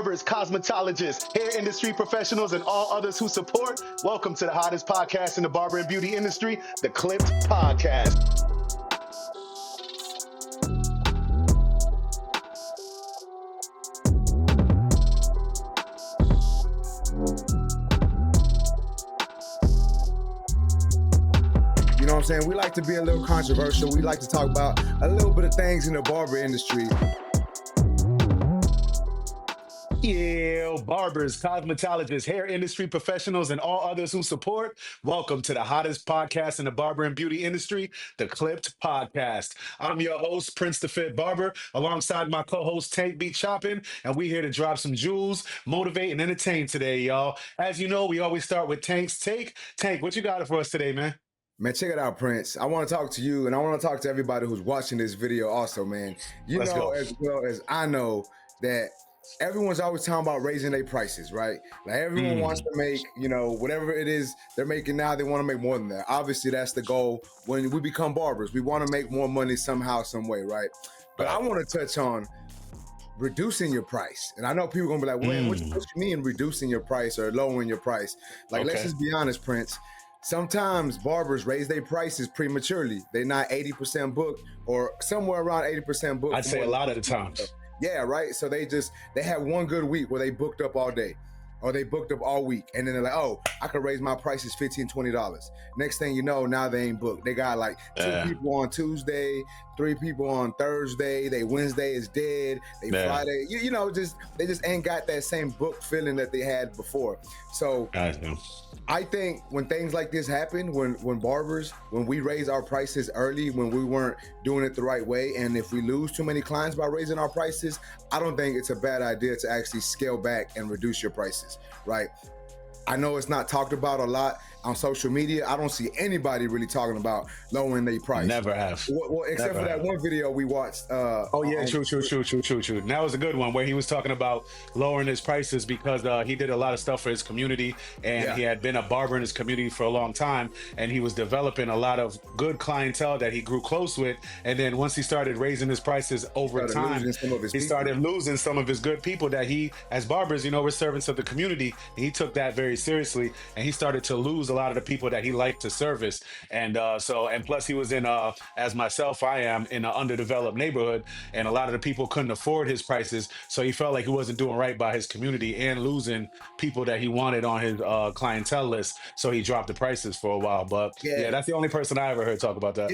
barbers, cosmetologists, hair industry professionals, and all others who support. Welcome to the hottest podcast in the barber and beauty industry, the Clipped Podcast. You know what I'm saying? We like to be a little controversial. We like to talk about a little bit of things in the barber industry. Yeah, barbers, cosmetologists, hair industry professionals, and all others who support. Welcome to the hottest podcast in the barber and beauty industry, the Clipped Podcast. I'm your host, Prince the Fit Barber, alongside my co-host, Tank Beat Choppin', and we here to drop some jewels, motivate, and entertain today, y'all. As you know, we always start with Tank's Take. Tank, what you got for us today, man? Man, check it out, Prince. I want to talk to you, and I want to talk to everybody who's watching this video also, man. Let's go. As well as I know that everyone's always talking about raising their prices, right? Like everyone wants to make, whatever it is they're making now, they want to make more than that. Obviously, that's the goal when we become barbers. We want to make more money somehow, some way, right? But I want to touch on reducing your price. And I know people are going to be like, well, what you mean reducing your price or lowering your price? Like, let's just be honest, Prince. Sometimes barbers raise their prices prematurely. They're not 80% booked or somewhere around 80% booked. I'd say a lot of the times. Yeah, right. So they have one good week where they booked up all day or they booked up all week. And then they're like, oh, I could raise my prices $15, $20. Next thing you know, now they ain't booked. They got like two people on Tuesday, 3 people on Thursday. They Wednesday is dead. They Friday, they just ain't got that same book feeling that they had before. So I think when things like this happen, when barbers, when we raise our prices early, when we weren't doing it the right way, and if we lose too many clients by raising our prices, I don't think it's a bad idea to actually scale back and reduce your prices, right? I know it's not talked about a lot on social media. I don't see anybody really talking about lowering their price. Never have. Well, except for that one video we watched. True. That was a good one where he was talking about lowering his prices because he did a lot of stuff for his community, and he had been a barber in his community for a long time, and he was developing a lot of good clientele that he grew close with. And then once he started raising his prices over time, he started losing some of his good people that he, as barbers, we're servants of the community. And he took that very seriously, and he started to lose a lot of the people that he liked to service. And plus he was in as myself, I am in an underdeveloped neighborhood, and a lot of the people couldn't afford his prices, so he felt like he wasn't doing right by his community and losing people that he wanted on his clientele list, so he dropped the prices for a while. But that's the only person I ever heard talk about that.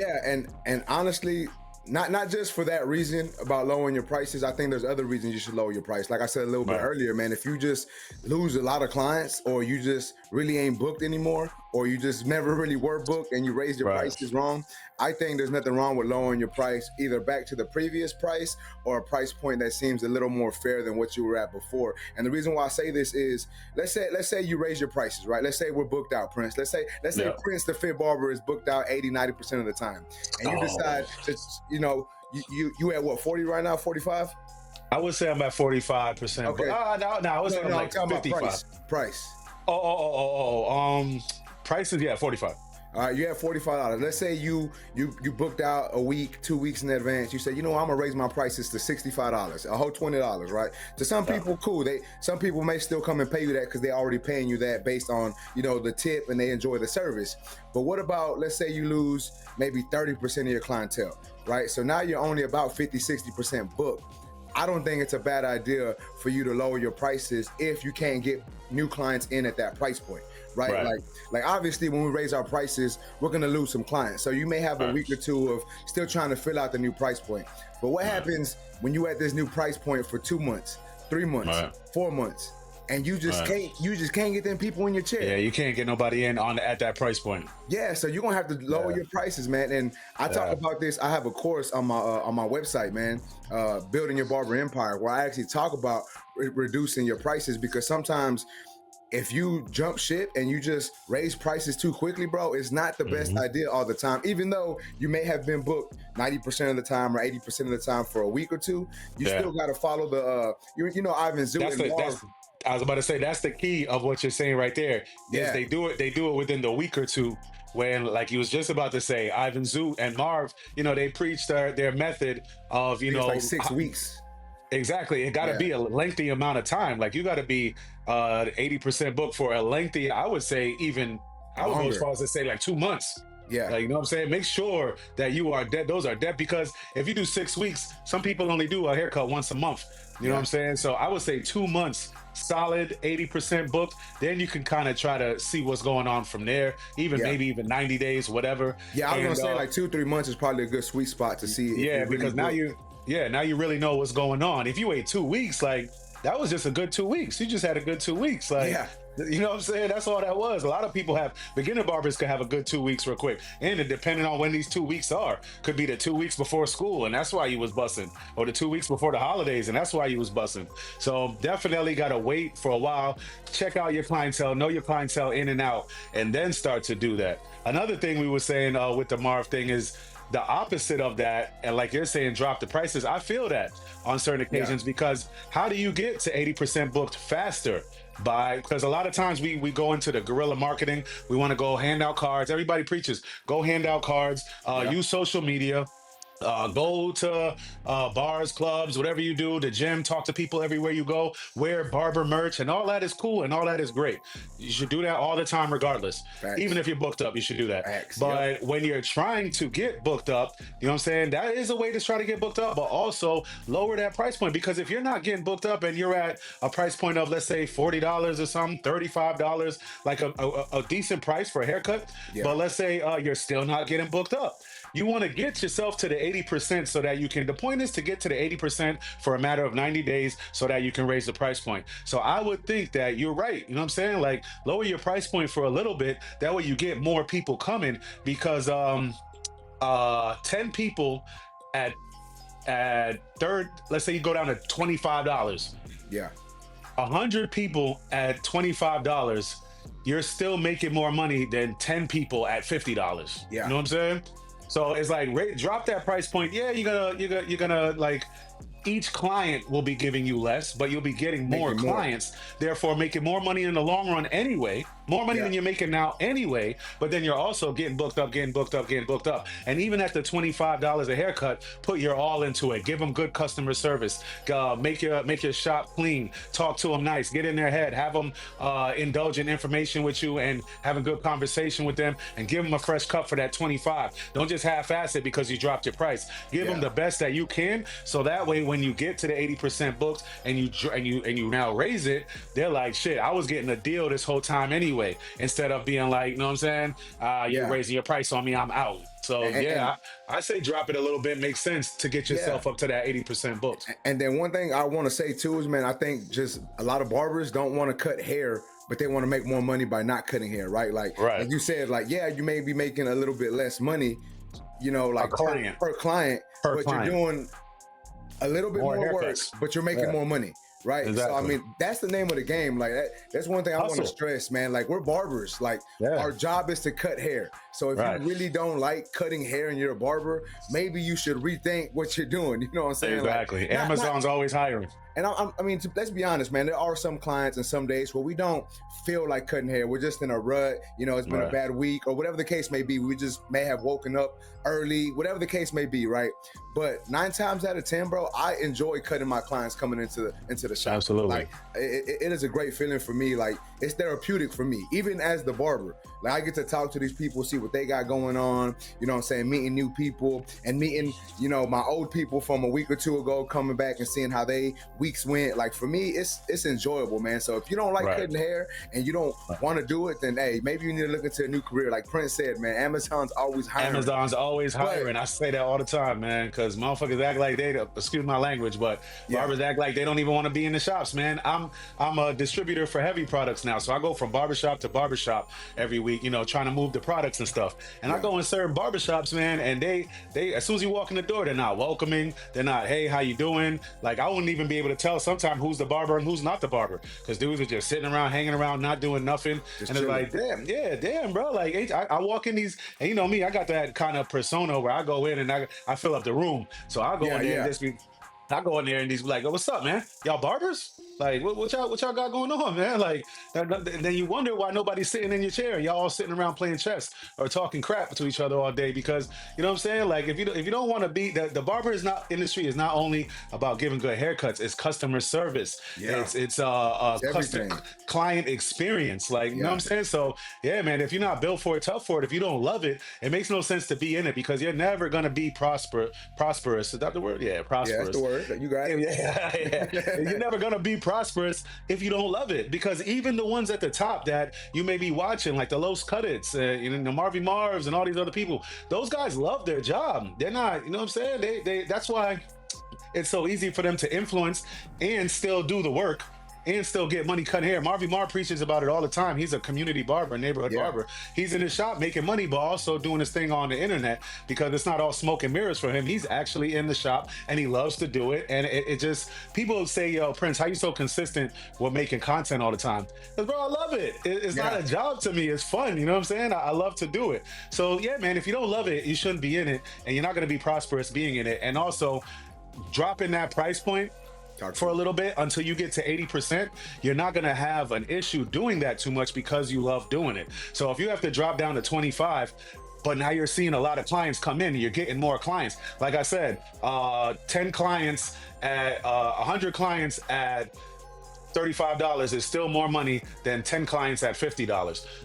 And honestly, not just for that reason about lowering your prices. I think there's other reasons you should lower your price. Like I said a little bit earlier, man, if you just lose a lot of clients, or you just really ain't booked anymore, or you just never really were booked and you raised your prices wrong, I think there's nothing wrong with lowering your price either back to the previous price or a price point that seems a little more fair than what you were at before. And the reason why I say this is, let's say you raise your prices, right? Let's say we're booked out, Prince. Let's say Prince the Fit Barber is booked out 80-90% of the time, and you decide to, you at what, 40 right now, 45? I would say I'm at 45%. Okay. But I was at like 55. Price. Prices, 45. All right, you have $45. Let's say you booked out a week, 2 weeks in advance. You say, I'm gonna raise my prices to $65, a whole $20, right? To some people, cool. Some people may still come and pay you that because they're already paying you that based on the tip, and they enjoy the service. But what about, let's say you lose maybe 30% of your clientele, right? So now you're only about 50-60% booked. I don't think it's a bad idea for you to lower your prices if you can't get new clients in at that price point, right? Like obviously when we raise our prices, we're gonna lose some clients. So you may have a week or two of still trying to fill out the new price point. But what happens when you at this new price point for 2 months, 3 months, 4 months, and you just can't get them people in your chair? Yeah, you can't get nobody in at that price point. Yeah, so you're gonna have to lower your prices, man. And I talk about this. I have a course on my website, man, Building Your Barber Empire, where I actually talk about reducing your prices, because sometimes if you jump ship and you just raise prices too quickly, bro, it's not the best idea all the time. Even though you may have been booked 90% of the time or 80% of the time for a week or two, you still got to follow the, Ivan Zoo and Marv. I was about to say, that's the key of what you're saying right there. Is they do it within the week or two. When, like he was just about to say, Ivan Zoo and Marv, they preach their method of, like 6 weeks. Exactly. It got to Yeah, be a lengthy amount of time. Like you got to be 80% booked for a lengthy, I would say even, I would go as longer. far as to say like 2 months. Yeah, Like, you know what I'm saying? Make sure that you are dead. Those are dead because if you do 6 weeks, some people only do a haircut once a month. You know what yeah, I'm saying? So I would say 2 months, solid 80% booked. Then you can kind of try to see what's going on from there. Even yeah. maybe even 90 days, whatever. Yeah, I was gonna And say like 2 3 months is probably a good sweet spot to see if yeah, you're really because now booked. now you really know what's going on. If you wait 2 weeks, like that was just a good 2 weeks. You just had a good 2 weeks. Like, Yeah, you know what I'm saying? That's all that was. A lot of people have beginner barbers could have a good 2 weeks real quick. And it depending on when these 2 weeks are, could be the 2 weeks before school, and that's why you was bussing, or the 2 weeks before the holidays, and that's why you was bussing. So definitely gotta wait for a while, check out your clientele, know your clientele in and out, and then start to do that. Another thing we were saying with the Marv thing is the opposite of that, and like you're saying, drop the prices. I feel that on certain yeah, occasions because how do you get to 80% booked faster? By because a lot of times we go into the guerrilla marketing. We want to go hand out cards. Everybody preaches go hand out cards, yeah, use social media, go to bars, clubs, whatever you do, the gym, talk to people everywhere you go, wear barber merch, and all that is cool and all that is great. You should do that all the time, regardless. Even facts, if you're booked up, you should do that. facts. Yep. But when you're trying to get booked up, you know what I'm saying? That is a way to try to get booked up, but also lower that price point because if you're not getting booked up and you're at a price point of, let's say, $40 or something, $35, like a decent price for a haircut, Yeah, but let's say you're still not getting booked up. You want to get yourself to the 80% so that you can, the point is to get to the 80% for a matter of 90 days so that you can raise the price point. So I would think that you're right. You know what I'm saying? Like lower your price point for a little bit. That way you get more people coming because 10 people at third, let's say you go down to $25. yeah, 100 people at $25, you're still making more money than 10 people at $50. You yeah, know what I'm saying? So it's like drop that price point. Yeah, you're gonna like each client will be giving you less, but you'll be getting more making more. clients, therefore making more money in the long run anyway. More money Yeah, than you're making now anyway, but then you're also getting booked up, getting booked up, getting booked up. And even at the $25 a haircut, put your all into it. Give them good customer service. Make your shop clean. Talk to them nice. Get in their head. Have them indulge in information with you and have a good conversation with them and give them a fresh cut for that 25. Don't just half-ass it because you dropped your price. Give them yeah. the best that you can, so that way when you get to the 80% booked and you now raise it, they're like, shit, I was getting a deal this whole time anyway. Instead of being like, you know what I'm saying? You're Yeah. raising your price on me, I'm out. So And yeah, I say drop it a little bit. Makes sense to get yeah. yourself up to that 80% booked. And then one thing I want to say too is, man, I think just a lot of barbers don't want to cut hair, but they want to make more money by not cutting hair, right? Like Right. you said, like, yeah, you may be making a little bit less money, A like client per client, per but you're client. doing a little bit More more work, haircuts. but you're making Yeah, more money, right? So I exactly. mean, that's the name of the game. Like that's one thing I want to Hustle. stress, man. Like we're barbers. Like Yeah. our job is to cut hair. So if Right. you really don't like cutting hair and you're a barber, maybe you should rethink what you're doing. You know what I'm saying? Exactly. Like not Amazon's always hiring. and I mean, let's be honest, man. There are some clients and some days where we don't feel like cutting hair. We're just in a rut. You know, it's been a Right. bad week or whatever the case may be. We just may have woken up early, whatever the case may be, right? But 9 times out of 10, bro, I enjoy cutting my clients coming into the shop. Absolutely. Like it is a great feeling for me. Like it's therapeutic for me, even as the barber. Like I get to talk to these people, see what they got going on. You know what I'm saying? Meeting new people and meeting, my old people from a week or two ago, coming back and seeing how they weeks went. Like for me, it's enjoyable, man. So if you don't like Right. cutting hair and you don't want to do it, then hey, maybe you need to look into a new career. Like Prince said, man, Amazon's always hiring. Amazon's always hiring. I say that all the time, man, because motherfuckers act like excuse my language, but Yeah. barbers act like they don't even want to be in the shops, man. I'm a distributor for heavy products now, so I go from barbershop to barbershop every week, trying to move the products and stuff. And I Yeah. go in certain barbershops, man, and they as soon as you walk in the door, they're not welcoming. They're not, hey, how you doing? Like I wouldn't even be able to tell sometimes who's the barber and who's not the barber, because dudes are just sitting around, hanging around, not doing nothing. Just And it's chilling. like, damn, bro. Like I walk in these, and you know me, I got that kind of persona where I go in and I fill up the room. So I go Yeah, in there yeah. and I go in there and these be like, oh, what's up, man? Y'all barbers? Like, what y'all got going on, man? Like, then you wonder why nobody's sitting in your chair. Y'all all sitting around playing chess or talking crap to each other all day because you know what I'm saying. Like, if you don't want to be the barber is not industry is not only about giving good haircuts. It's customer service. Yeah, It's it's customer everything. client experience. Like, you know what Yeah, I'm saying. So yeah, man. If you're not built for it, tough for it. If you don't love it, it makes no sense to be in it because you're never gonna be prosperous. Is that the word? Yeah, yeah, that's the prosperous. word. You got Yeah, yeah, yeah. You're never gonna be prosperous if you don't love it. Because even the ones at the top that you may be watching, like the Los Cuttits, you know, the Marvy Marvs, and all these other people, those guys love their job. They're not, you know what I'm saying? They. That's why it's so easy for them to influence and still do the work and still get money cutting hair. Marvy Marv preaches about it all the time. He's a community barber, neighborhood yeah. barber. He's in his shop making money, but also doing his thing on the internet because it's not all smoke and mirrors for him. He's actually in the shop and he loves to do it. And it just, people say, yo, Prince, how you so consistent with making content all the time? Because, bro, I love it. It's not Yeah. a job to me. It's fun. You know what I'm saying? I love to do it. So, yeah, man, if you don't love it, you shouldn't be in it. And you're not going to be prosperous being in it. And also, dropping that price point Talk to for a me. little bit until you get to 80%, you're not going to have an issue doing that too much because you love doing it. So if you have to drop down to 25, but now you're seeing a lot of clients come in, you're getting more clients. Like I said, 10 clients at 100 clients at $35 is still more money than 10 clients at $50.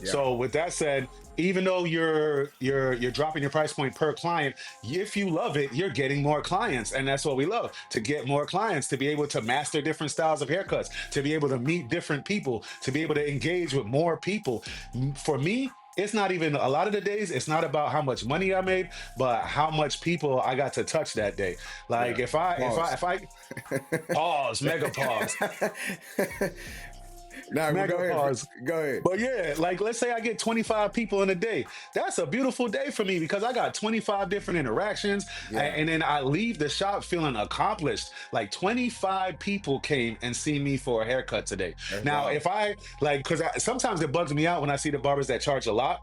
Yeah. So with that said, even though you're dropping your price point per client, if you love it, you're getting more clients, and that's what we love, to get more clients, to be able to master different styles of haircuts, to be able to meet different people, to be able to engage with more people. For me, it's not even a lot of the days, it's not about how much money I made, but how much people I got to touch that day. Like Yeah. if I pause, mega pause, Nah, well, go mega ahead. pause. Go ahead. But yeah, like let's say I get 25 people in a day. That's a beautiful day for me because I got 25 different interactions Yeah. and then I leave the shop feeling accomplished. Like 25 people came and see me for a haircut today. That's Now, wild. if I like, because sometimes it bugs me out when I see the barbers that charge a lot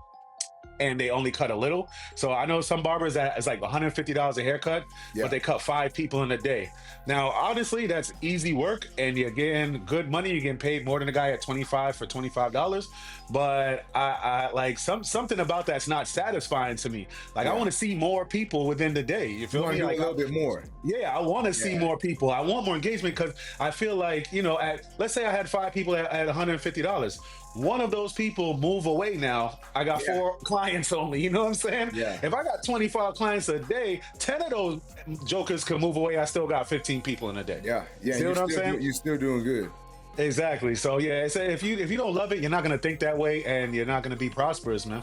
and they only cut a little. So I know some barbers that it's like $150 a haircut, Yeah. but they cut 5 people in a day. Now, honestly, that's easy work, and you're getting good money. You're getting paid more than a guy at 25 for $25. But I like something about that's not satisfying to me. Like I Yeah. want to see more people within the day. You You feel want me? to do a Like little bit more. yeah, I want to see Yeah. more people. I want more engagement because I feel like, you know, at let's say I had 5 people at $150. One of those people move away now. I got Yeah. 4 clients only. You know what I'm saying? Yeah. If I got 25 clients a day, 10 of those jokers could move away. I still got 15 people in a day. Yeah. Yeah. See what I'm saying? You're still doing good. Exactly. So yeah, it's, if you don't love it, you're not gonna think that way, and you're not gonna be prosperous, man.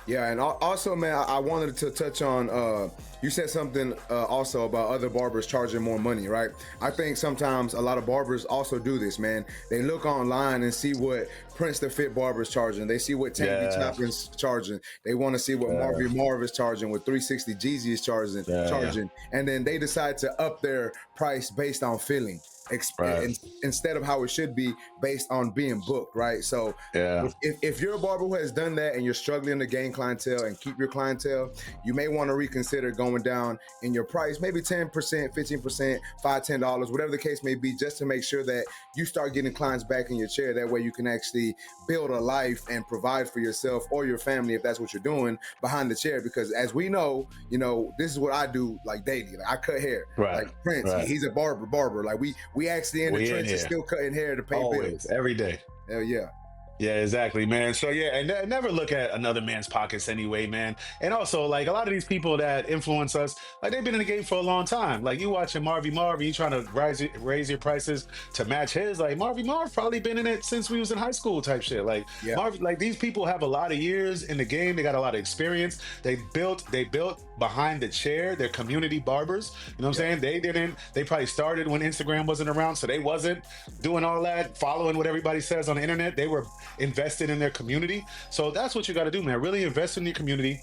Yeah, and also, man, I wanted to touch on. You said something also about other barbers charging more money, right? I think sometimes a lot of barbers also do this, man. They look online and see what Prince the Fit Barber is charging. They see what Tangy Yeah. Chaplin's charging. They want to see what Marvy Marv is charging, what 360 Jeezy is charging, and then they decide to up their price based on feeling. Instead of how it should be based on being booked, right? So Yeah. if you're a barber who has done that and you're struggling to gain clientele and keep your clientele, you may want to reconsider going down in your price, maybe 10%, 15%, $5, $10, whatever the case may be, just to make sure that you start getting clients back in your chair. That way you can actually build a life and provide for yourself or your family if that's what you're doing behind the chair. Because as we know, this is what I do like daily. Like I cut hair. Right. Like Prince, Right. he's a barber. Like we actually in the We in trenches here. still cutting hair to pay Always, bills. every day. Hell yeah. Yeah, exactly, man. So yeah, and never look at another man's pockets anyway, man. And also, like a lot of these people that influence us, like they've been in the game for a long time. Like you watching Marvy Marv, you trying to raise your prices to match his. Like Marvy Marv probably been in it since we was in high school, type shit. Like Yeah. like these people have a lot of years in the game. They got a lot of experience. They built behind the chair. They're community barbers. You know what I'm saying? They probably started when Instagram wasn't around, so they wasn't doing all that, following what everybody says on the internet. They were invested in their community. So that's what you got to do, man. Really invest in your community.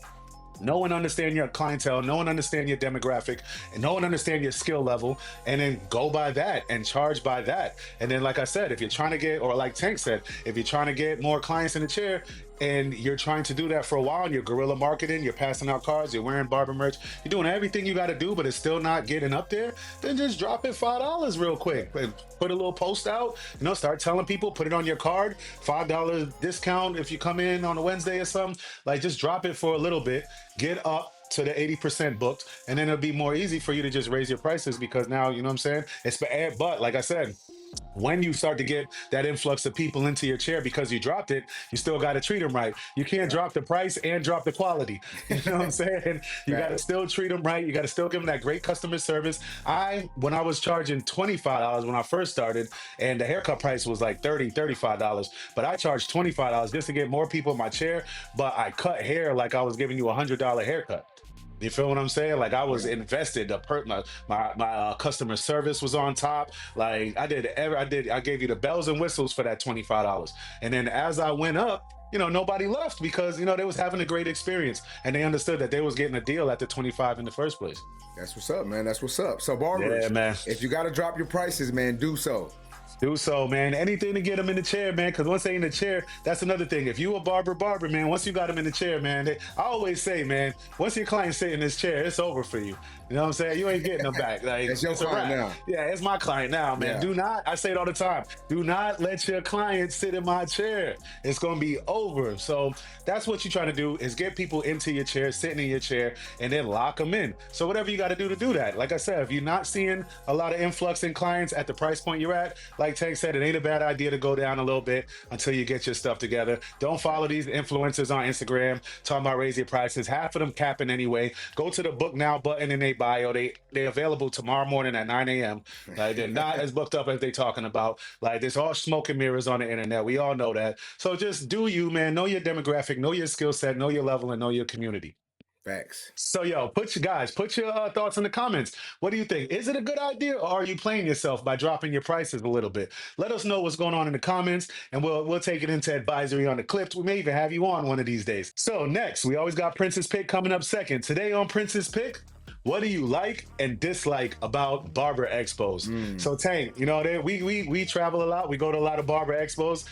Know and understand your clientele, know and understand your demographic, and know and understand your skill level, and then go by that and charge by that. And then, like I said, if you're trying to get, or like Tank said, if you're trying to get more clients in the chair, and you're trying to do that for a while, and you're guerrilla marketing, you're passing out cards, you're wearing barber merch, you're doing everything you got to do, but it's still not getting up there, then just drop it $5 real quick. Put a little post out, start telling people, put it on your card, $5 discount if you come in on a Wednesday or something. Like, just drop it for a little bit, get up to the 80% booked, and then it'll be more easy for you to just raise your prices, because now, you know what I'm saying? But like I said, when you start to get that influx of people into your chair because you dropped it, you still got to treat them right. You can't drop the price and drop the quality. You know what I'm saying? You got to still treat them right. You got to still give them that great customer service. When I was charging $25 when I first started, and the haircut price was like $35, but I charged $25 just to get more people in my chair, but I cut hair like I was giving you $100 haircut. You feel what I'm saying? Like, I was invested. My customer service was on top. Like, I gave you the bells and whistles for that $25. And then as I went up, nobody left because, they was having a great experience, and they understood that they was getting a deal at the 25 in the first place. That's what's up, man. That's what's up. So, barbers, man, if you got to drop your prices, man, do so. Do so, man. Anything to get them in the chair, man. Because once they in the chair, that's another thing. If you a barber, man, once you got them in the chair, man, I always say, man, once your client sit in this chair, it's over for you. You know what I'm saying? You ain't getting them back. Like, it's your client now. Yeah, it's my client now, man. Yeah. I say it all the time, do not let your client sit in my chair. It's going to be over. So that's what you're trying to do, is get people into your chair, sitting in your chair, and then lock them in. So whatever you got to do that. Like I said, if you're not seeing a lot of influx in clients at the price point you're at, like Tank said, it ain't a bad idea to go down a little bit until you get your stuff together. Don't follow these influencers on Instagram talking about raise your prices. Half of them capping anyway. Go to the book now button in their bio. They're available tomorrow morning at 9 a.m. Like, they're not as booked up as they talking about. Like, there's all smoke and mirrors on the internet. We all know that. So just do you, man. Know your demographic, know your skill set, know your level, and know your community. Facts. So, put your thoughts in the comments. What do you think? Is it a good idea, or are you playing yourself by dropping your prices a little bit? Let us know what's going on in the comments, and we'll take it into advisory on the clips. We may even have you on one of these days. So next, we always got Prince's Pick coming up second. Today on Prince's Pick, what do you like and dislike about barber expos? So Tank, we travel a lot. We go to a lot of barber expos.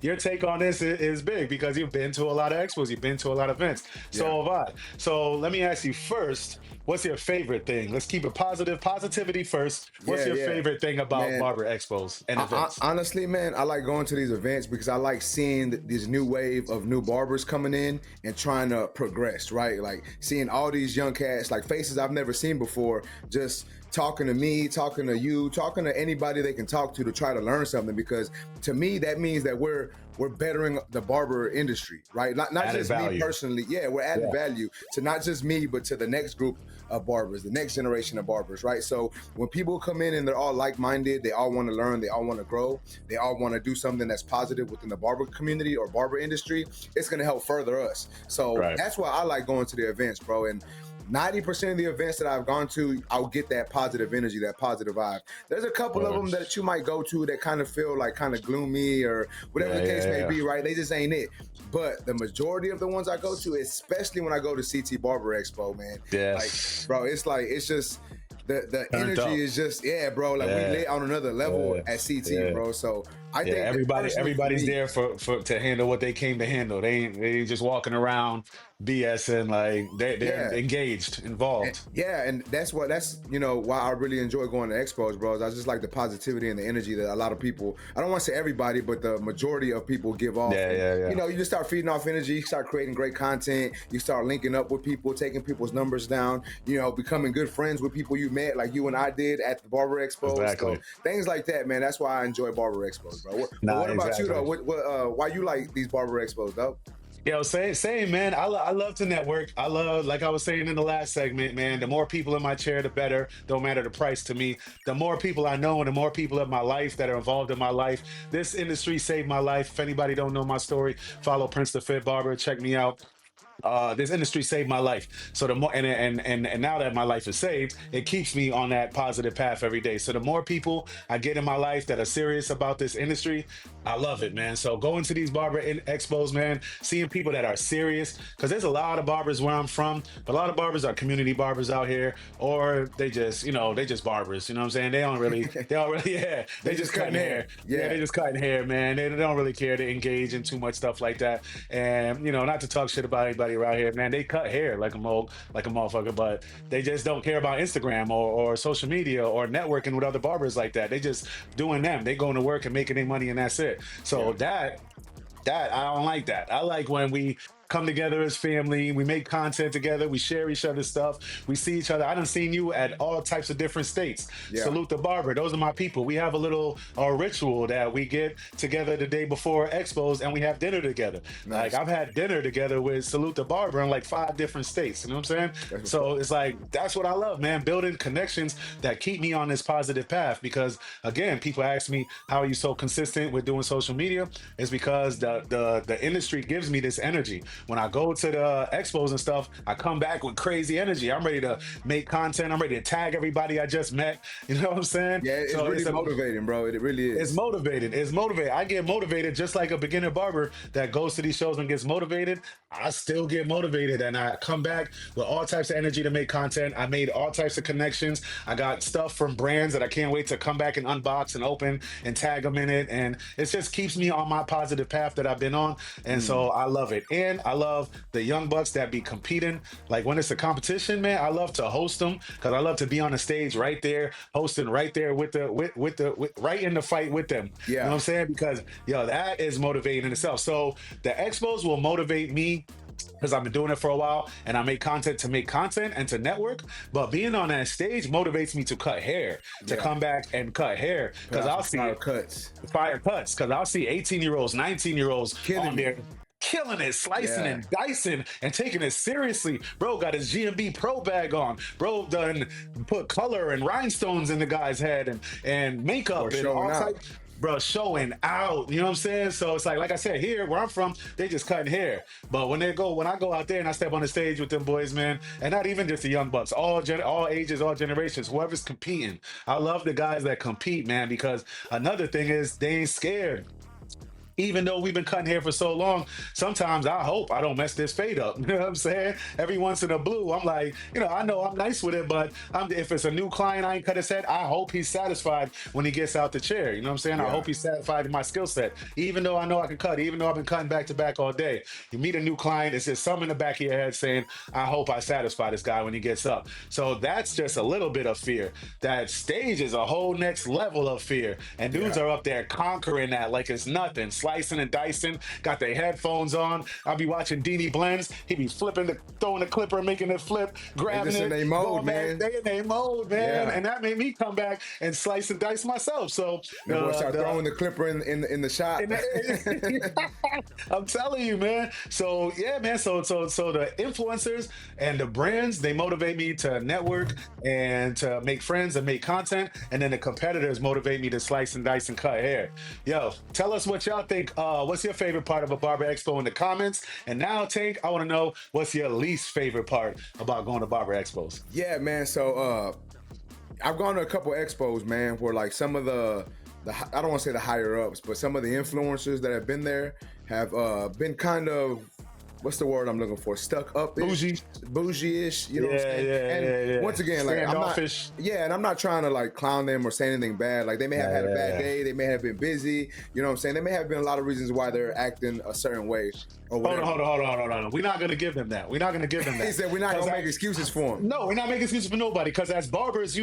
Your take on this is big, because you've been to a lot of expos. You've been to a lot of events. So have I. So let me ask you first, what's your favorite thing? Let's keep it positive. Positivity first. What's your favorite thing about barber expos and events? Honestly, man, I like going to these events because I like seeing this new wave of new barbers coming in and trying to progress, right? Like, seeing all these young cats, like faces I've never seen before, just talking to me, talking to you, talking to anybody they can talk to try to learn something. Because to me, that means that we're bettering the barber industry, right? Not just value. Me personally. Yeah, we're adding value to not just me, but to the next group of barbers, the next generation of barbers, right? So when people come in and they're all like-minded, they all want to learn, they all want to grow, they all want to do something that's positive within the barber community or barber industry, it's going to help further us. So that's why I like going to the events, bro. And 90% of the events that I've gone to, I'll get that positive energy, that positive vibe. There's a couple of them that you might go to that kind of feel like kind of gloomy or whatever the case may be, right? They just ain't it. But the majority of the ones I go to, especially when I go to CT Barber Expo, man, like, bro, it's just the energy is just, bro, like we lit on another level at CT, bro. So I think everybody's there for to handle what they came to handle. They ain't just walking around BSing. Like, they're engaged, involved. And that's why I really enjoy going to expos, bro. I just like the positivity and the energy that a lot of people, I don't want to say everybody, but the majority of people give off. You just start feeding off energy, you start creating great content, you start linking up with people, taking people's numbers down, becoming good friends with people you met, like you and I did at the Barber Expo. Exactly. So things like that, man. That's why I enjoy Barber Expos, bro. What about you, though? Why you like these Barber Expos, though? Same, man. I love to network. I love, like I was saying in the last segment, man, the more people in my chair, the better. Don't matter the price to me. The more people I know and the more people in my life that are involved in my life. This industry saved my life. If anybody don't know my story, follow Prince the Fit Barber. Check me out. this industry saved my life. So the more and now that my life is saved, it keeps me on that positive path every day. So the more people I get in my life that are serious about this industry, I love it, man. So going to these expos, man, seeing people that are serious, because there's a lot of barbers where I'm from, but a lot of barbers are community barbers out here, or they just, they just barbers. You know what I'm saying? They don't really, yeah, they just cutting hair. Yeah, they just cutting hair, man. They don't really care to engage in too much stuff like that. And not to talk shit about anybody around here, man. They cut hair like a motherfucker, but they just don't care about Instagram or social media or networking with other barbers like that. They just doing them. They going to work and making their money, and that's it. So that I don't like that. I like when we come together as family, we make content together, we share each other's stuff, we see each other. I done seen you at all types of different states. Salute the Barber. Those are my people. We have a little ritual that we get together the day before Expos, and we have dinner together. Nice. Like I've had dinner together with Salute the Barber in like 5 different states. You know what I'm saying? So it's like, that's what I love, man. Building connections that keep me on this positive path. Because again, people ask me, how are you so consistent with doing social media? It's because the industry gives me this energy. When I go to the expos and stuff, I come back with crazy energy. I'm ready to make content. I'm ready to tag everybody I just met. You know what I'm saying? Yeah, it's really motivating, bro. It really is. It's motivated. It's motivated. I get motivated just like a beginner barber that goes to these shows and gets motivated. I still get motivated, and I come back with all types of energy to make content. I made all types of connections. I got stuff from brands that I can't wait to come back and unbox and open and tag them in it. And it just keeps me on my positive path that I've been on. And so I love it. And I love the young bucks that be competing. Like when it's a competition, man, I love to host them because I love to be on the stage right there, hosting right there with right in the fight with them. Yeah. You know what I'm saying? Because that is motivating in itself. So the expos will motivate me because I've been doing it for a while, and I make content to make content and to network. But being on that stage motivates me to cut hair, to come back and cut hair, because I'll see fire cuts, because I'll see 18-year-olds, 19-year-olds on there killing it, slicing and dicing and taking it seriously. Bro got his GMB Pro bag on. Bro done put color and rhinestones in the guy's head and makeup and all types. Bro, showing out, you know what I'm saying? So it's like I said, here where I'm from, they just cutting hair. But when I go out there and I step on the stage with them boys, man, and not even just the young bucks, all ages, all generations, whoever's competing. I love the guys that compete, man, because another thing is they ain't scared. Even though we've been cutting hair for so long, sometimes I hope I don't mess this fade up. You know what I'm saying? Every once in a blue, I'm like, I know I'm nice with it, but if it's a new client I ain't cut his head, I hope he's satisfied when he gets out the chair. You know what I'm saying? I hope he's satisfied in my skill set. Even though I know I can cut, even though I've been cutting back to back all day. You meet a new client, it's just something in the back of your head saying, I hope I satisfy this guy when he gets up. So that's just a little bit of fear. That stage is a whole next level of fear. And dudes are up there conquering that like it's nothing. Slicing and dicing, got their headphones on. I'll be watching Deanie Blends. He be throwing the clipper, making it flip, grabbing it. In their mode, man. They in their mode, man. And that made me come back and slice and dice myself. So start throwing the clipper in the shot. I'm telling you, man. So yeah, man. So the influencers and the brands, they motivate me to network and to make friends and make content. And then the competitors motivate me to slice and dice and cut hair. Yo, tell us what y'all think. What's your favorite part of a Barber Expo in the comments? And now, Tank, I want to know what's your least favorite part about going to Barber Expos? Yeah, man. So I've gone to a couple expos, man, where like some of the I don't want to say the higher ups, but some of the influencers that have been there have been kind of, what's the word I'm looking for? Stuck up, bougie-ish. You know what I'm saying? And once again, like I'm not trying to like clown them or say anything bad. Like they may have had a bad day, they may have been busy. You know what I'm saying? There may have been a lot of reasons why they're acting a certain way. Hold on. We're not gonna give them that. He said we're not gonna make excuses for them. No, we're not making excuses for nobody. Because as barbers,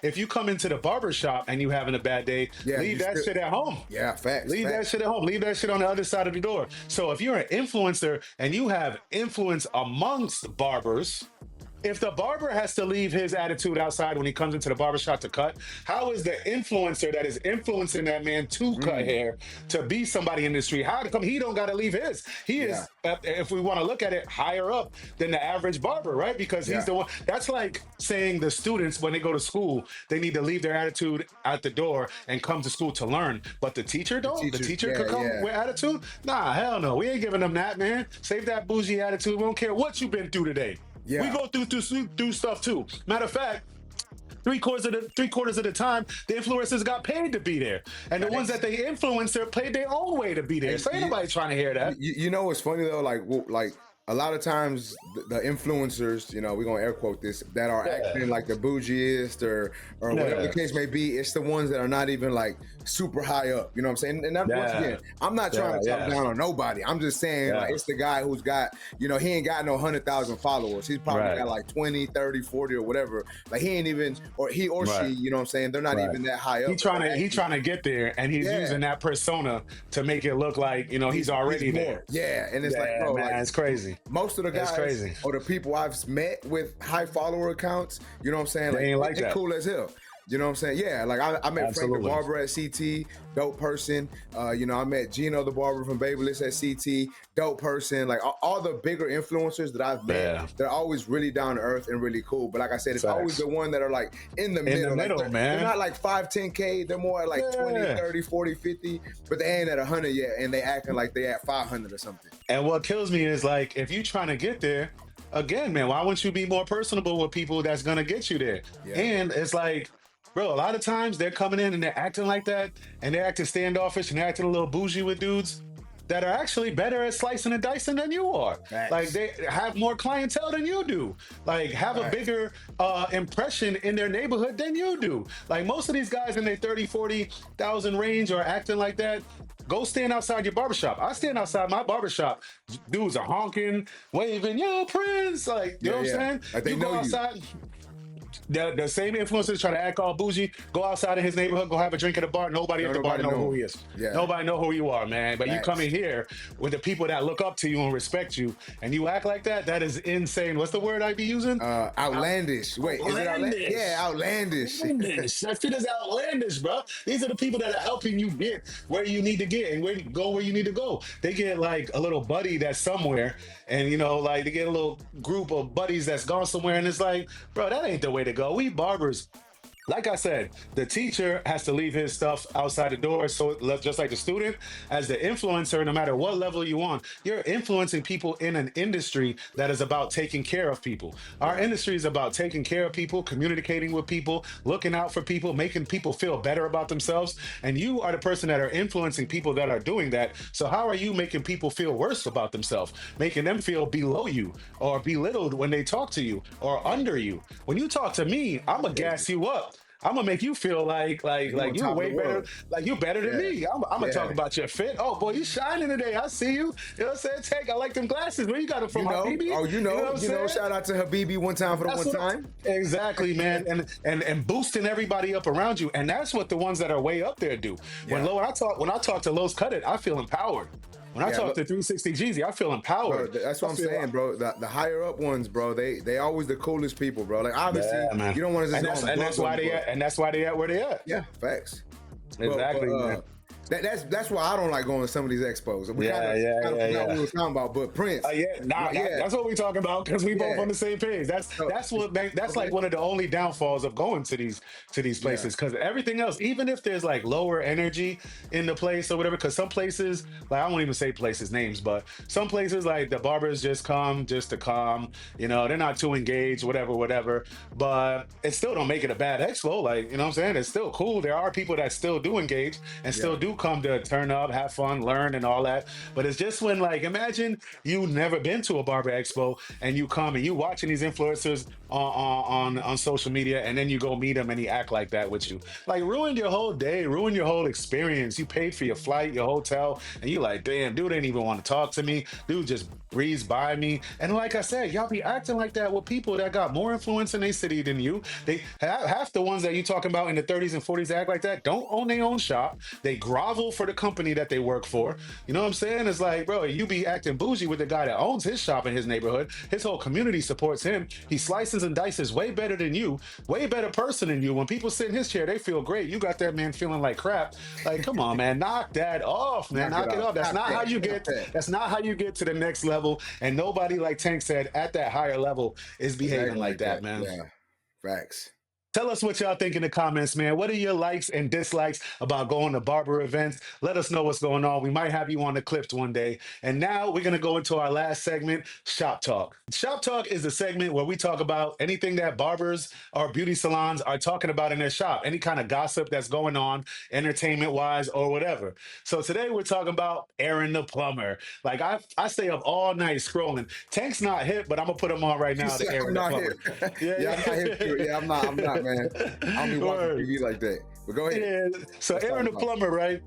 if you come into the barber shop and you having a bad day, leave that shit at home. Yeah, facts. Leave that shit at home. Leave that shit on the other side of the door. So if you're an influencer and you have influence amongst barbers, if the barber has to leave his attitude outside when he comes into the barbershop to cut, how is the influencer that is influencing that man to cut hair to be somebody in the street? How come he don't got to leave his? He Yeah. is, if we want to look at it, higher up than the average barber, right? Because he's Yeah. the one. That's like saying the students when they go to school, they need to leave their attitude at the door and come to school to learn. But the teacher don't. The Teachers, teacher yeah, could come yeah. with attitude. Nah, hell no. We ain't giving them that, man. Save that bougie attitude. We don't care what you've been through today. Yeah. We go through stuff too. Matter of fact, three quarters of the time, the influencers got paid to be there, and the ones that they influence, they paid their own way to be there. So ain't nobody trying to hear that. You know what's funny though? Like a lot of times the influencers, you know, we're gonna air quote this, that are acting like the bougiest or whatever the case may be. It's the ones that are not even like super high up. You know what I'm saying? And that, once again, I'm not trying to talk down on nobody. I'm just saying like, it's the guy who's got, you know, he ain't got no 100,000 followers. He's probably got like 20, 30, 40 or whatever. Like he ain't even, or he or she, you know what I'm saying? They're not even that high up. He trying to get there, and he's using that persona to make it look like, you know, he's already there. Yeah, and it's like, bro, man, like, it's crazy. Most of the guys or the people I've met with high follower accounts, you know what I'm saying? They ain't like they're that. cool as hell. You know what I'm saying? Yeah, like I met Frank the barber at CT, dope person. You know, I met Gino the barber from Babyliss at CT, dope person. Like all the bigger influencers that I've met, they're always really down to earth and really cool. But like I said, it's always the one that are like in the middle. Like, man. They're not like 5, 10K. They're more at like 20, 30, 40, 50. But they ain't at 100 yet, and they acting like they at 500 or something. And what kills me is like, if you trying to get there, again, man, why wouldn't you be more personable with people that's gonna get you there? And it's like, bro, a lot of times they're coming in and they're acting like that, and they're acting standoffish and they're acting a little bougie with dudes that are actually better at slicing and dicing than you are. Like they have more clientele than you do. Like have a bigger impression in their neighborhood than you do. Like most of these guys in their 30, 40,000 range are acting like that. Go stand outside your barbershop. I stand outside my barbershop. Dudes are honking, waving, yo, Prince. Like, you know what I'm saying? Like they you know go outside. The same influencers try to act all bougie, go outside in his neighborhood, go have a drink at a bar. Nobody at the bar know who he is. Nobody know who you are, man. But you come in here with the people that look up to you and respect you, and you act like that. That is insane. What's the word I be using? Outlandish. Wait, is it outlandish? Yeah, outlandish. That shit is outlandish, bro. These are the people that are helping you get where you need to get and where you need to go. They get like a little buddy that's somewhere, and you know, like they get a little group of buddies that's gone somewhere, and it's like, bro, that ain't the way to go. We barbers, like I said, the teacher has to leave his stuff outside the door. So just like the student, as the influencer, no matter what level you on, you're influencing people in an industry that is about taking care of people. Our industry is about taking care of people, communicating with people, looking out for people, making people feel better about themselves. And you are the person that are influencing people that are doing that. So how are you making people feel worse about themselves, making them feel below you or belittled when they talk to you or under you? When you talk to me, I'm gonna gas you up. I'm gonna make you feel like you way better, like you better than me. I'm gonna talk about your fit. Oh boy, you shining today. I see you. You know what I'm saying? Take, I like them glasses. Where you got them from, Habibi? Oh, you know, shout out to Habibi one time for the one time. Exactly, man. And boosting everybody up around you. And that's what the ones that are way up there do. When I talk to Lowe's Cut It, I feel empowered. When I talk to 360 Jeezy, I feel empowered. Bro, that's what I'm saying, bro. The higher up ones, bro, they always the coolest people, bro. Like obviously, you don't want to just and that's why they at where they at. Yeah, facts. Exactly, man. That's why I don't like going to some of these expos. We kind of forgot what we were talking about, but Prince. That's what we talking about because we both on the same page. That's like one of the only downfalls of going to these places because everything else, even if there's like lower energy in the place or whatever, because some places, like I won't even say places names, but some places like the barbers just come just to come. You know, they're not too engaged, whatever. But it still don't make it a bad expo. Like, you know what I'm saying? It's still cool. There are people that still do engage and still do come to turn up, have fun, learn, and all that. But it's just when, like, imagine you never been to a barber expo and you come and you watching these influencers on social media, and then you go meet them and he act like that with you. Like, ruined your whole day, ruined your whole experience. You paid for your flight, your hotel, and you like, damn, dude didn't even want to talk to me. Dude just breezed by me. And like I said, y'all be acting like that with people that got more influence in their city than you. They half the ones that you talking about in the 30s and 40s act like that don't own their own shop. They grok grovel for the company that they work for. You know what I'm saying? It's like, bro, you be acting bougie with the guy that owns his shop in his neighborhood. His whole community supports him. He slices and dices way better than you, way better person than you. When people sit in his chair, they feel great. You got that man feeling like crap. Like, come on, man, knock that off, man. Knock it off. That's not how you get. That's not how you get to the next level. And nobody, like Tank said, at that higher level is behaving like that, man. Yeah, facts. Tell us what y'all think in the comments, man. What are your likes and dislikes about going to barber events? Let us know what's going on. We might have you on the clips one day. And now we're going to go into our last segment, Shop Talk. Shop Talk is a segment where we talk about anything that barbers or beauty salons are talking about in their shop, any kind of gossip that's going on, entertainment-wise or whatever. So today we're talking about Aaron the Plumber. Like, I stay up all night scrolling. Tank's not hip, but I'm going to put him on right now to Aaron the Plumber. Yeah, I'm not hip to it. Yeah, I'm not, man. I don't be watching TV like that. But go ahead. Yeah. So Aaron the Plumber, right?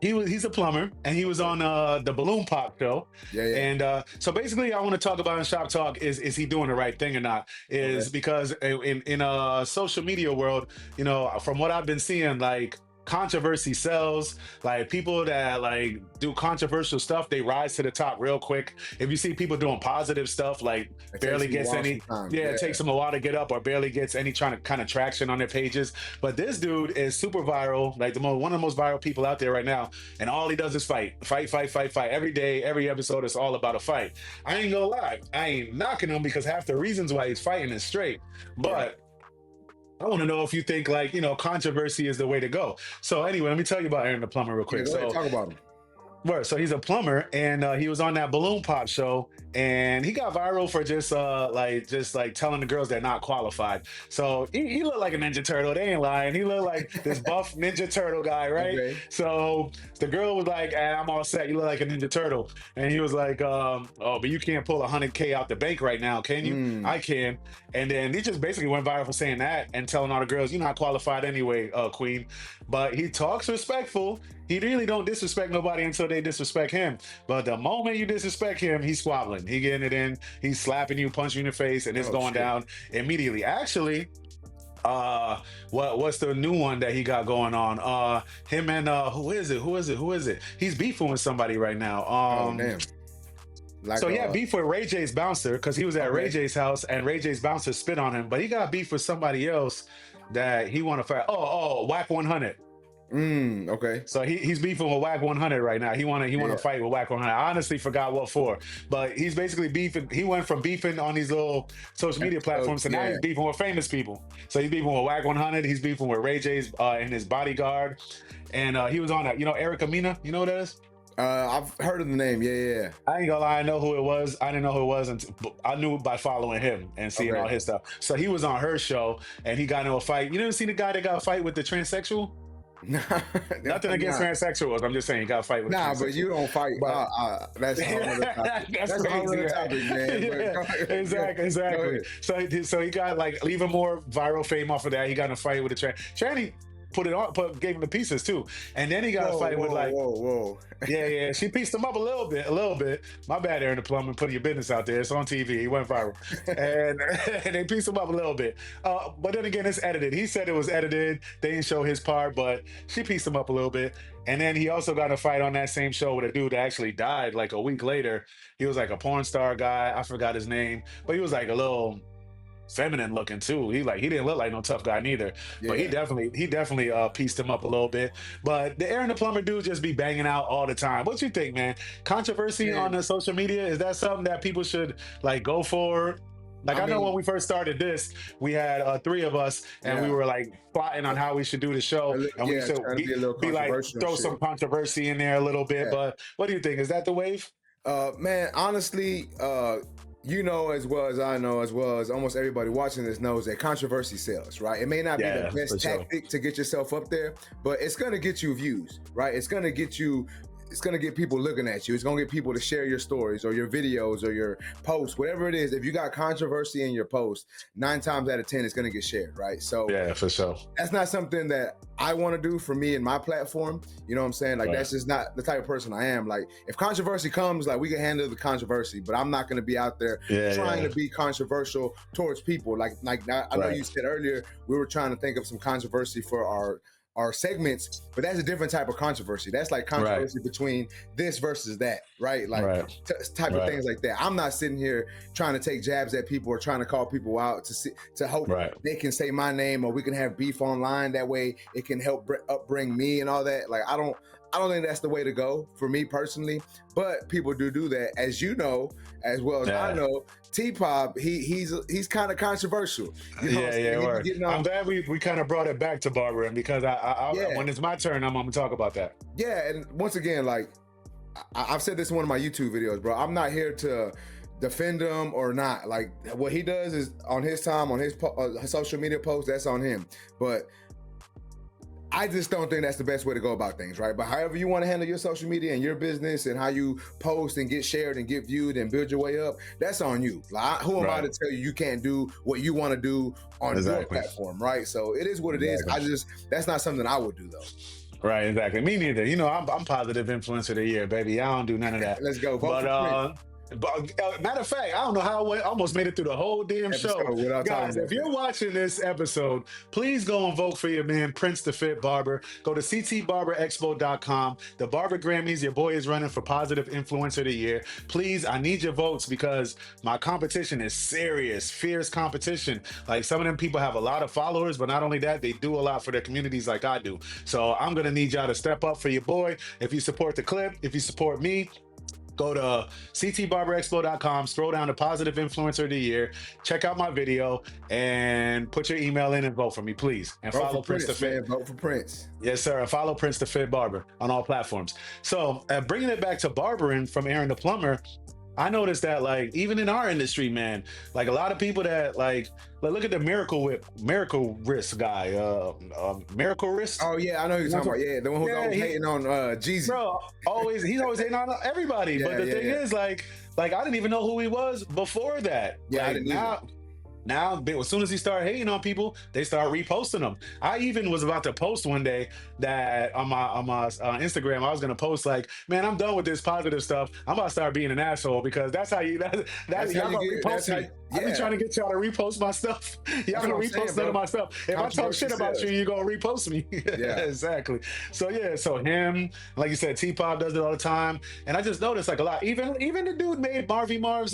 He's a plumber, and he was on the Balloon Pop show. Yeah. And so basically, I want to talk about in Shop Talk is he doing the right thing or not? Because in social media world, you know, from what I've been seeing, like, controversy sells. Like, people that like do controversial stuff, they rise to the top real quick. If you see people doing positive stuff, like barely gets any, it takes them a while to get up, or barely gets any kind of traction on their pages. But this dude is super viral, like one of the most viral people out there right now. And all he does is fight. Every day, every episode is all about a fight. I ain't gonna lie, I ain't knocking him, because half the reasons why he's fighting is straight. But I want to know if you think, like, you know, controversy is the way to go. So anyway, let me tell you about Aaron the Plumber real quick. Go ahead, talk about him. So he's a plumber, and he was on that Balloon Pop show, and he got viral for just telling the girls they're not qualified. So he looked like a Ninja Turtle. They ain't lying. He looked like this buff Ninja Turtle guy, right? Okay. So the girl was like, I'm all set. You look like a Ninja Turtle. And he was like, oh, but you can't pull $100K out the bank right now, can you? I can. And then he just basically went viral for saying that and telling all the girls, you're not qualified anyway, queen. But he talks respectful. He really don't disrespect nobody until they disrespect him. But the moment you disrespect him, he's squabbling. He getting it in. He's slapping you, punching you in the face, and it's going down immediately. Actually, what's the new one that he got going on? Him and who is it? He's beefing with somebody right now. Damn. Like, so he had beef with Ray J's bouncer, because he was at Ray J's house and Ray J's bouncer spit on him. But he got beef with somebody else that he want to fight. Whack 100. Okay. So he's beefing with Whack 100 right now. He want to fight with Whack 100. I honestly forgot what for, but he's basically beefing. He went from beefing on these little social media platforms to now he's beefing with famous people. So he's beefing with Whack 100. He's beefing with Ray J's and his bodyguard, and he was on that. You know, Erica Mena. You know what that is? I've heard of the name. Yeah. I ain't gonna lie, I know who it was. I didn't know who it was until I knew by following him and seeing all his stuff. So he was on her show, and he got into a fight. You didn't see the guy that got a fight with the transsexual? Nothing against transsexuals. I'm just saying, you got to fight with. But you don't fight. That's a whole other topic, man. Exactly. So he got, like, even more viral fame off of that. He got in a fight with a tranny. Gave him the pieces too, and then he got a fight with yeah. She pieced him up a little bit. My bad, Aaron the Plumber, putting your business out there. It's on TV. He went viral, and they pieced him up a little bit. But then again, it's edited. He said it was edited. They didn't show his part, but she pieced him up a little bit. And then he also got a fight on that same show with a dude that actually died like a week later. He was like a porn star guy. I forgot his name, but he was like a little feminine looking too. He didn't look like no tough guy neither. But he definitely pieced him up a little bit. But the Aaron the Plumber dude just be banging out all the time. What you think, man? Controversy on the social media, is that something that people should, like, go for? Like, I know when we first started this, we had 3 of us, and we were like plotting on how we should do the show, and we should be like, throw some controversy in there a little bit. But what do you think? Is that the wave? Man, honestly, you know as well as I know, as well as almost everybody watching this knows, that controversy sells, right? It may not be the best tactic to get yourself up there, but it's going to get you views, right? It's going to get people looking at you. It's going to get people to share your stories or your videos or your posts, whatever it is. If you got controversy in your post, 9 times out of 10, it's going to get shared, right? So yeah, for sure. That's not something that I want to do for me and my platform. You know what I'm saying? Like, that's just not the type of person I am. Like, if controversy comes, like, we can handle the controversy, but I'm not going to be out there trying to be controversial towards people. Like I know you said earlier, we were trying to think of some controversy for are segments, but that's a different type of controversy. That's like controversy between this versus that, right? Like type of things like that. I'm not sitting here trying to take jabs at people or trying to call people out to hope they can say my name or we can have beef online. That way it can help upbring me and all that. Like I don't think that's the way to go for me personally, but people do that, as you know, as well as I know. T-Pop, he's kind of controversial. You know I'm glad we kind of brought it back to barbering because I when it's my turn, I'm gonna talk about that. Yeah, and once again, like I've said this in one of my YouTube videos, bro. I'm not here to defend him or not. Like what he does is on his time, on his social media posts, that's on him. But I just don't think that's the best way to go about things, right? But however you want to handle your social media and your business and how you post and get shared and get viewed and build your way up, that's on you. Like, who am I to tell you you can't do what you want to do on your platform, right? So it is what it is. That's not something I would do though. Right, exactly. Me neither. You know, I'm positive influencer of the year, baby. I don't do none of that. Let's go. But matter of fact, I don't know how I almost made it through the whole damn show. Guys, if you're watching this episode, please go and vote for your man, Prince the Fit Barber. Go to ctbarberexpo.com. The Barber Grammys, your boy is running for Positive Influencer of the Year. Please, I need your votes because my competition is serious, fierce competition. Like some of them people have a lot of followers, but not only that, they do a lot for their communities like I do. So I'm going to need y'all to step up for your boy. If you support the clip, if you support me, go to ctbarberexpo.com, scroll down to Positive Influencer of the Year, check out my video, and put your email in and vote for me, please. And follow Prince the Fit. Vote for Prince. Yes, sir. And follow Prince the Fit Barber on all platforms. So bringing it back to barbering from Aaron the Plumber, I noticed that like even in our industry, man, like a lot of people that like look at the Miracle Wrist guy, Miracle Wrist. Oh yeah, I know who you're talking about. Yeah, the one who's always hating on Jeezy. Bro, he's always hating on everybody. But the thing is, like I didn't even know who he was before that. Yeah, like, I didn't either. Now, as soon as he started hating on people, they start reposting them. I even was about to post one day that on my Instagram, I was gonna post like, "Man, I'm done with this positive stuff. I'm about to start being an asshole because that's how you y'all gonna repost me. I've been trying to get y'all to repost my stuff. Y'all gonna repost none of my stuff. If I talk shit about you, you're gonna repost me. Yeah, exactly. So so him, like you said, T-Pop does it all the time, and I just noticed like a lot. Even the dude made Marvy Marv's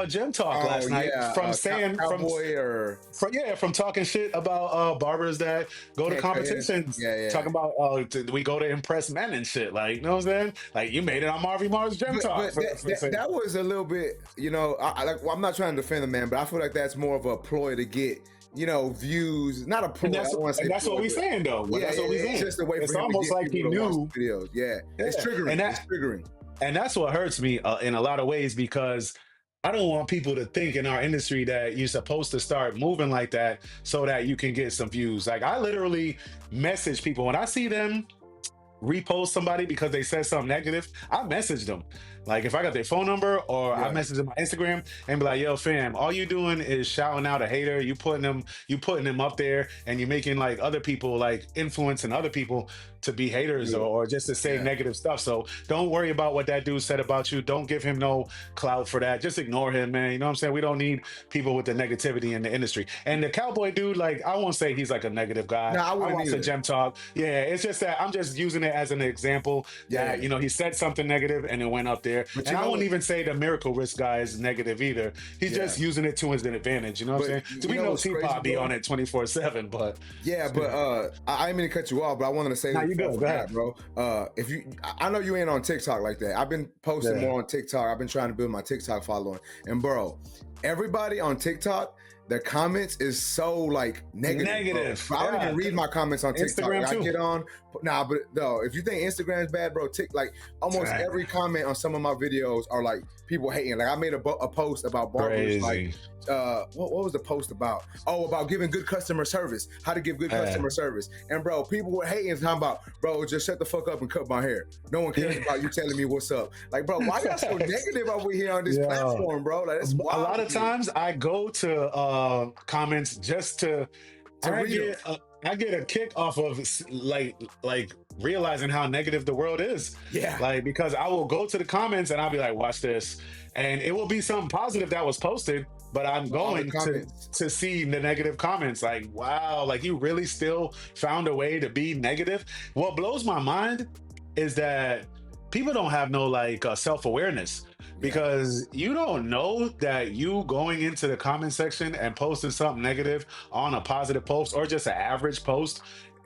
gym talk last night from saying from talking shit about barbers that go to competitions, talking about we go to impress men and shit, like, you know what I'm saying? Like you made it on Marvy Marv's gym talk. That was a little bit, you know, I'm not trying to defend the man, but I feel like that's more of a ploy to get, you know, views. Not a ploy. That's what we're saying though. That's what we're saying. It's just a way for him almost to get like he knew videos. It's triggering. It's triggering. And that's what hurts me in a lot of ways, because I don't want people to think in our industry that you're supposed to start moving like that so that you can get some views. Like I literally message people when I see them repost somebody because they said something negative. I message them. Like if I got their phone number or I message them my Instagram and be like, "Yo, fam, all you doing is shouting out a hater. You putting them up there, and you're making like other people, like influencing other people to be haters or just to say negative stuff. So don't worry about what that dude said about you. Don't give him no clout for that. Just ignore him, man. You know what I'm saying? We don't need people with the negativity in the industry." And the cowboy dude, like I won't say he's like a negative guy. No, I watched the gem talk. Yeah, it's just that I'm just using it as an example that you know he said something negative and it went up there. And I wouldn't even say the Miracle Wrist guy is negative either. He's just using it to his advantage. You know what I'm saying? So we know T-Pop be on it 24/7, but I didn't mean to cut you off, but I wanted to say you go ahead, bro. I know you ain't on TikTok like that. I've been posting more on TikTok. I've been trying to build my TikTok following, and bro, everybody on TikTok, the comments is so like negative. Bro. I don't even read my comments on TikTok. Instagram too. I get on. But no, if you think Instagram is bad, bro, like almost every comment on some of my videos are like people hating. Like I made a post about barbers. Like what was the post about? Oh, about giving good customer service. How to give good customer service. And bro, people were hating, talking about, bro, just shut the fuck up and cut my hair. No one cares about you telling me what's up. Like, bro, why y'all so negative over here on this platform, bro? Like, that's wild. A lot of times I go to comments just to I get a kick off of like realizing how negative the world is. Yeah. Like, because I will go to the comments and I'll be like, watch this. And it will be something positive that was posted, but I'm All the going comments. to see the negative comments. Like, wow, like you really still found a way to be negative. What blows my mind is that people don't have no like self-awareness, Yeah. because you don't know that you going into the comment section and posting something negative on a positive post or just an average post,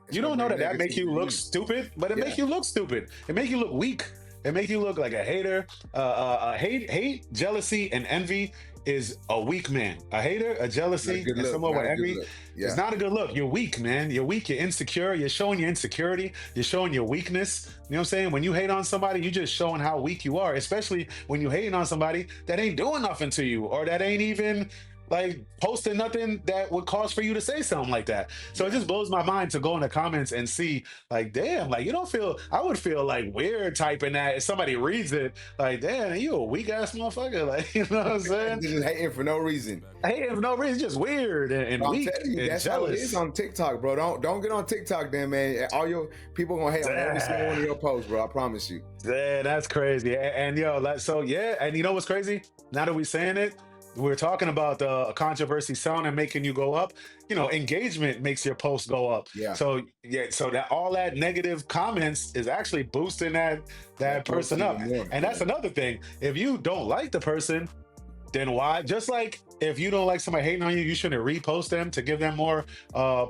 It's you gonna don't know bring that that make you look negativity in. stupid, but it make Yeah. you look stupid. It make you look weak. It make you look like a hater. Hate, jealousy, and envy is a weak man. A hater, a Not a jealousy, good and look. someone Not with a good envy look. is Yeah. not a good look. You're weak, man. You're weak. You're insecure. You're showing your insecurity. You're showing your weakness. You know what I'm saying? When you hate on somebody, you're just showing how weak you are, especially when you hating on somebody that ain't doing nothing to you, or that ain't even like posting nothing that would cause for you to say something like that. So it Yeah. just blows my mind to go in the comments and see like, damn, like you don't feel, I would feel like weird typing that if somebody reads it, like, damn, you a weak ass motherfucker. Like, you know what I'm saying? Just hating for no reason. I hate it for no reason, just weird and But I'm weak telling you, and that's how it is jealous. on TikTok, bro. Don't get on TikTok, then, man. All your people gonna hate on every single one of your posts, bro. I promise you. Yeah, that's crazy. And yo, like, so yeah, and you know what's crazy? Now that we're saying it, we're talking about the controversy sound and making you go up. You know, engagement makes your post go up. Yeah. So yeah, so that all that negative comments is actually boosting that That post person even up. more. And Yeah. that's another thing. If you don't like the person, then why? Just like if you don't like somebody hating on you, you shouldn't repost them to give them more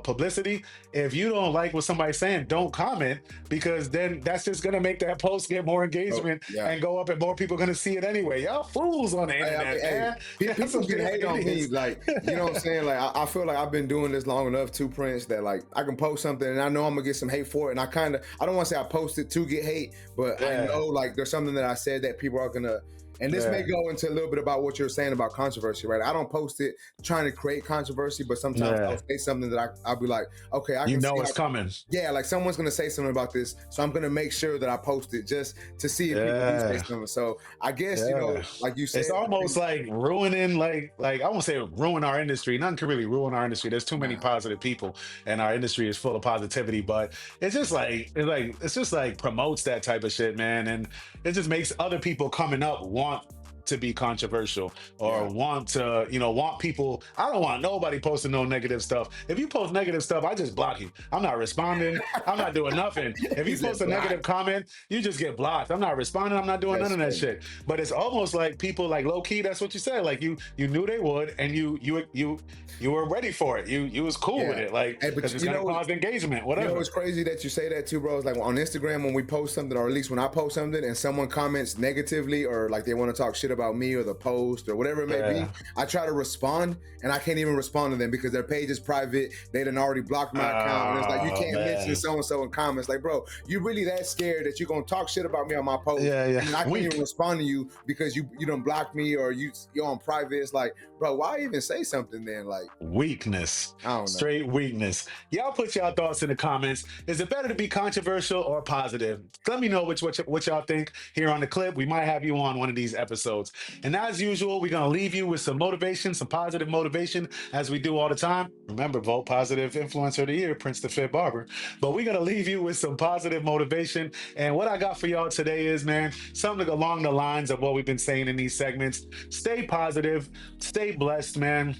publicity. If you don't like what somebody's saying, don't comment, because then that's just gonna make that post get more Oh, engagement yeah. and go up, and more people gonna see it anyway. Y'all fools on the I mean, internet, hey, man. Y'all people some can damn hate on me, idiots. like, you know what I'm saying? Like, I feel like I've been doing this long enough too, Prince, that like I can post something and I know I'm gonna get some hate for it. And I don't want to say I posted to get hate, but I Yeah, know like there's something that I said that people are gonna. And this may yeah, go into a little bit about what you're saying about controversy, right? I don't post it trying to create controversy, but sometimes I'll yeah. say something that I'll be like, okay, I You can see know how, it's coming. yeah, like someone's gonna say something about this, so I'm gonna make sure that I post it just to see if people do say Yeah. something. So I guess Yeah. like you It's said, I almost think, like ruining like I won't say ruin our industry. Nothing can really ruin our industry. There's too many nah, positive people, and our industry is full of positivity, but it's just like promotes that type of shit, man. And it just makes other people coming up want to be controversial, or yeah. want to, want people. I don't want nobody posting no negative stuff. If you post negative stuff, I just block you. I'm not responding. I'm not doing nothing. If He you said post a black. negative comment, you just get blocked. I'm not responding. I'm not doing none That's of that funny. shit. But it's almost like people like low key. That's what you said. Like you knew they would, and you were ready for it. You was cool with Yeah. it, like Hey, but because it's gonna cause engagement, it's whatever. crazy that you say that too, bro. It's like on Instagram when we post something, or at least when I post something, and someone comments negatively, or like they want to talk shit about me or the post or whatever it may be. Yeah. I try to respond, and I can't even respond to them because their page is private. They done already blocked my account, and it's like you Oh can't mention man. so and so in comments. Like, bro, you really that scared that you're gonna talk shit about me on my post, Yeah, yeah. and then I can't even Weak. respond to you because you don't block me, or you're on private. It's like, bro, why even say something then? Like, Weakness. I don't know. Straight weakness. Y'all put y'all thoughts in the comments. Is it better to be controversial or positive? Let me know what y'all think here on the clip. We might have you on one of these episodes. And as usual, we're gonna leave you with some motivation, some positive motivation, as we do all the time. Remember, vote positive influencer of the year, Prince the Fit Barber. But we're gonna leave you with some positive motivation. And what I got for y'all today is, man, something along the lines of what we've been saying in these segments. Stay positive, stay blessed, man.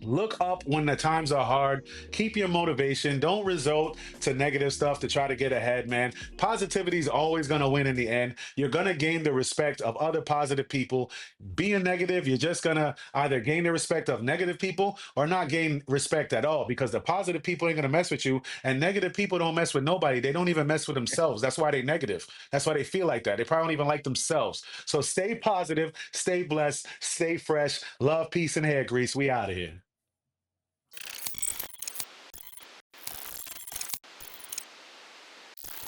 Look up when the times are hard. Keep your motivation. Don't resort to negative stuff to try to get ahead, man. Positivity is always going to win in the end. You're going to gain the respect of other positive people. Being negative, you're just going to either gain the respect of negative people or not gain respect at all, because the positive people ain't going to mess with you, and negative people don't mess with nobody. They don't even mess with themselves. That's why they negative. That's why they feel like that. They probably don't even like themselves. So stay positive, stay blessed, stay fresh. Love, peace, and hair grease. We out of here.